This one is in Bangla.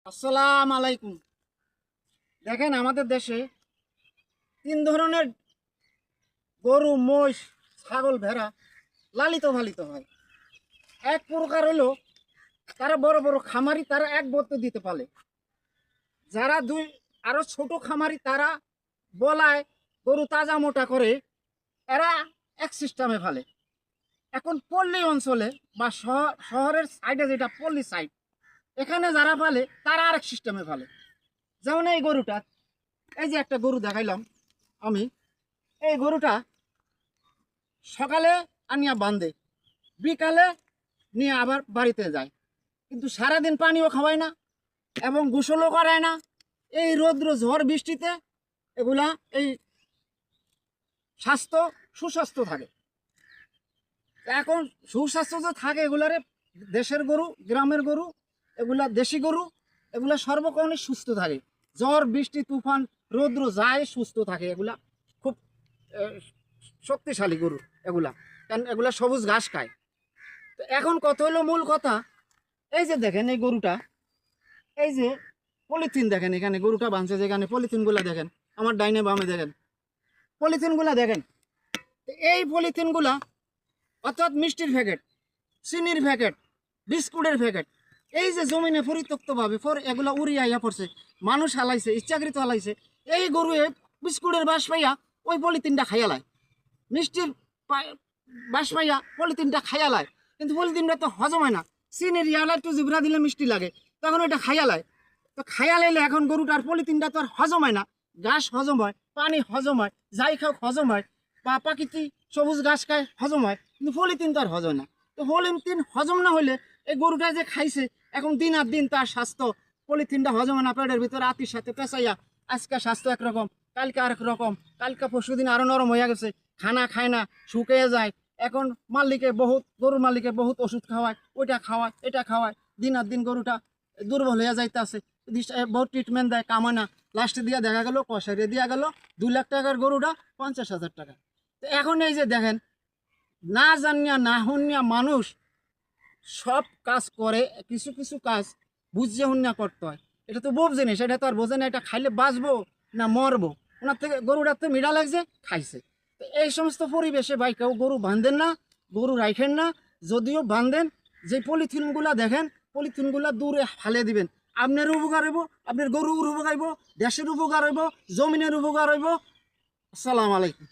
আসসালাম আলাইকুম। দেখেন আমাদের দেশে তিন ধরনের গরু, মহিষ, ছাগল, ভেড়া লালিত পালিত হয়। এক প্রকার হলো তারা বড় বড় খামারি, তারা এক বর্ত দিতে পারে। যারা দুই আরো ছোট খামারি, তারা বলায় গরু তাজা মোটা করে এরা এক সিস্টেমে ফেলে। এখন পল্লী অঞ্চলে বা শহরের সাইডে, যেটা পল্লী সাইড, এখানে যারা ফেলে তারা আরেক সিস্টেমে ফেলে। যেমন এই গরুটা, এই যে একটা গরু দেখাইলাম আমি, এই গরুটা সকালে আনিয়া বাঁধে, বিকালে নিয়ে আবার বাড়িতে যায়, কিন্তু সারাদিন পানিও খাওয়ায় না এবং গোসলও করায় না। এই রৌদ্র ঝড় বৃষ্টিতে এগুলা এই স্বাস্থ্য সুস্বাস্থ্য থাকে। এখন সুস্বাস্থ্য যে থাকে এগুলারে, দেশের গরু, গ্রামের গরু, এগুলা দেশি গরু, এগুলা সর্বক্ষণে সুস্থ থাকে। ঝড় বৃষ্টি তুফান রৌদ্র যায় সুস্থ থাকে। এগুলা খুব শক্তিশালী গরু এগুলা, কারণ এগুলা সবুজ ঘাস খায়। তো এখন কত হলো মূল কথা, এই যে দেখেন এই গরুটা, এই যে পলিথিন দেখেন, এখানে গরুটা বাঁধছে যেখানে, পলিথিনগুলা দেখেন, আমার ডাইনে বামে দেখেন পলিথিনগুলা দেখেন। এই পলিথিনগুলা অর্থাৎ মিষ্টির প্যাকেট, চিনির প্যাকেট, বিস্কুটের প্যাকেট, এই যে জমিনে পরিত্যক্তভাবে এগুলা উড়িয়ে আইয়া পড়ছে, মানুষ হালাইছে, ইচ্ছাকৃত হালাইছে। এই গরু বিস্কুটের বাস পাইয়া ওই পলিথিনটা খাইয়ালায়, মিষ্টির বাস পাইয়া পলিথিনটা খাইয়ালায়, কিন্তু পলিথিনটা তো হজম হয় না। চিনির ইয়ালা একটু জিবরা দিলে মিষ্টি লাগে, তখন ওইটা খাইয়ালায়। তো খাইয়ালাইলে এখন গরুটার পলিথিনটা তো আর হজম হয় না। ঘাস হজম হয়, পানি হজম হয়, যাই খাও হজম হয়, বা প্রাকৃতিক সবুজ ঘাস খায় হজম হয়, কিন্তু পলিথিন তো আর হজম হয় না। তো পলিথিন হজম না হইলে এই গরুটা যে খাইছে, এখন দিন আর দিন তার স্বাস্থ্য, পলিথিনটা হজম হয় না, পেটের ভিতরে আতির সাথে পেঁচাইয়া আজকে স্বাস্থ্য একরকম, কালকে আরেক রকম, কালকে পরশুদিন আরো নরম হইয়া গেছে, খানা খায় না, শুকিয়ে যায়। এখন গরুর মালিকে বহুত ওষুধ খাওয়ায়, ওইটা খাওয়ায়, এটা খাওয়ায়, দিন আর দিন গরুটা দুর্বল হইয়া যাইতে আছে। বহুত ট্রিটমেন্ট দেয়, কামায় না, লাস্টে দিয়ে দেখা গেল কষারে দিয়া গেল 2 লাখ টাকার গরুটা 50,000 টাকা। তো এখন এই যে দেখেন, না জানিয়া না হনিয়া মানুষ সব কাজ করে, কিছু কিছু কাজ বুঝে হনিয়া করতে হয়। এটা তো বোঝে জিনিস, এটা তো আর বোঝে না এটা খাইলে বাঁচবো না মরবো। ওনার থেকে গরুটার তো মিডা লাগছে, খাইছে। তো এই সমস্ত পরিবেশে ভাই কেউ গরু বাঁধেন না, গরু রাখেন না। যদিও বাঁধেন, যে পলিথিনগুলা দেখেন, পলিথিনগুলা দূরে ফালে দিবেন। আপনার উপকার হইব, আপনার গরুর উপকার হইব, দেশের উপকার হইব, জমিনের উপকার হইব। আসসালামু আলাইকুম।